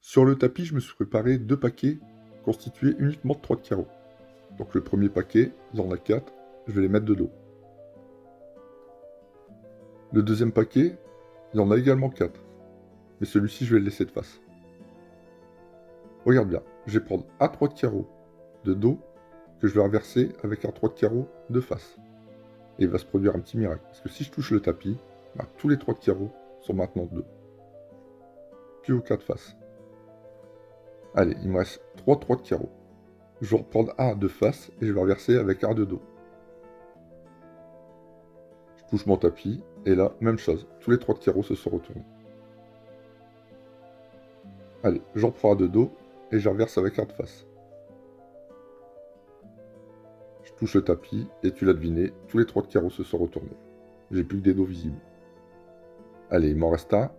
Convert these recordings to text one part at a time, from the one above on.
Sur le tapis, je me suis préparé 2 paquets constitués uniquement de 3 de carreaux. Donc le premier paquet, il y en a 4, je vais les mettre de dos. Le deuxième paquet, il y en a également 4. Mais celui-ci, je vais le laisser de face. Regarde bien, je vais prendre A3 de carreaux de dos que je vais inverser avec un 3 de carreaux de face. Et il va se produire un petit miracle. Parce que si je touche le tapis, bah, tous les 3 de carreaux sont maintenant de dos. Plus aucun de face. Allez, il me reste 3 de carreaux. Je vais reprendre un de face et je vais inverser avec un de dos. Je touche mon tapis et là, même chose. Tous les 3 de carreaux se sont retournés. Allez, j'en prends un de dos et j'inverse avec un de face. Je touche le tapis et tu l'as deviné, tous les 3 de carreaux se sont retournés. J'ai plus que des dos visibles. Allez, il m'en reste un.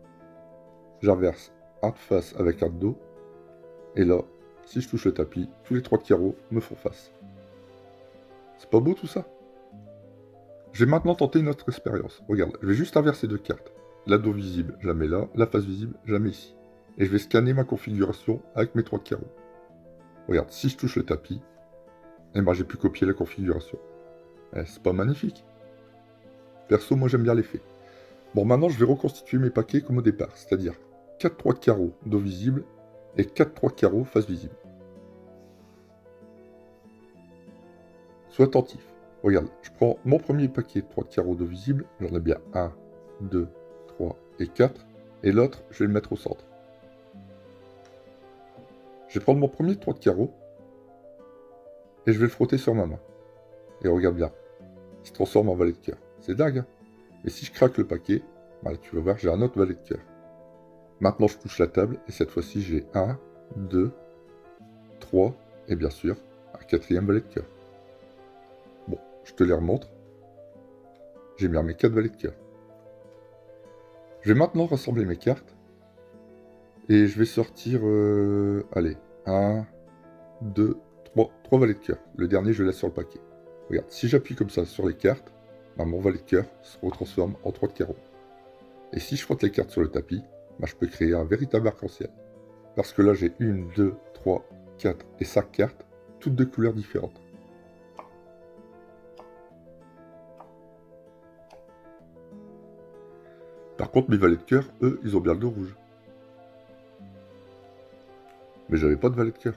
J'inverse un de face avec un de dos. Et là, si je touche le tapis, tous les 3 de carreaux me font face. C'est pas beau tout ça? Je vais maintenant tenter une autre expérience. Regarde, je vais juste inverser 2 cartes. La dos visible, je la mets là. La face visible, je la mets ici. Et je vais scanner ma configuration avec mes 3 de carreaux. Regarde, si je touche le tapis, eh ben j'ai pu copier la configuration. Eh, c'est pas magnifique? Perso, moi j'aime bien l'effet. Bon, maintenant je vais reconstituer mes paquets comme au départ, c'est-à-dire 4 3 de carreaux dos visible et 4 3 de carreaux face visible. Sois attentif. Regarde, je prends mon premier paquet de 3 de carreaux dos visible, j'en ai bien 1, 2, 3 et 4, et l'autre, je vais le mettre au centre. Je vais prendre mon premier 3 de carreaux, et je vais le frotter sur ma main. Et regarde bien, il se transforme en valet de cœur. C'est dingue, hein? Mais si je craque le paquet, bah, tu vas voir, j'ai un autre valet de cœur. Maintenant, je touche la table, et cette fois-ci, j'ai 1, 2, 3, et bien sûr, un quatrième valet de cœur. Bon, je te les remontre. J'ai mis mes 4 valets de cœur. Je vais maintenant rassembler mes cartes. Et je vais sortir, allez, 1, 2, 3 valets de cœur. Le dernier, je le laisse sur le paquet. Regarde, si j'appuie comme ça sur les cartes, bah, mon valet de cœur se retransforme en 3 de carreaux. Et si je frotte les cartes sur le tapis, bah, je peux créer un véritable arc-en-ciel. Parce que là, j'ai 1, 2, 3, 4 et 5 cartes, toutes de couleurs différentes. Par contre, mes valets de cœur, eux, ils ont bien le dos rouge. Mais j'avais pas de valet de cœur.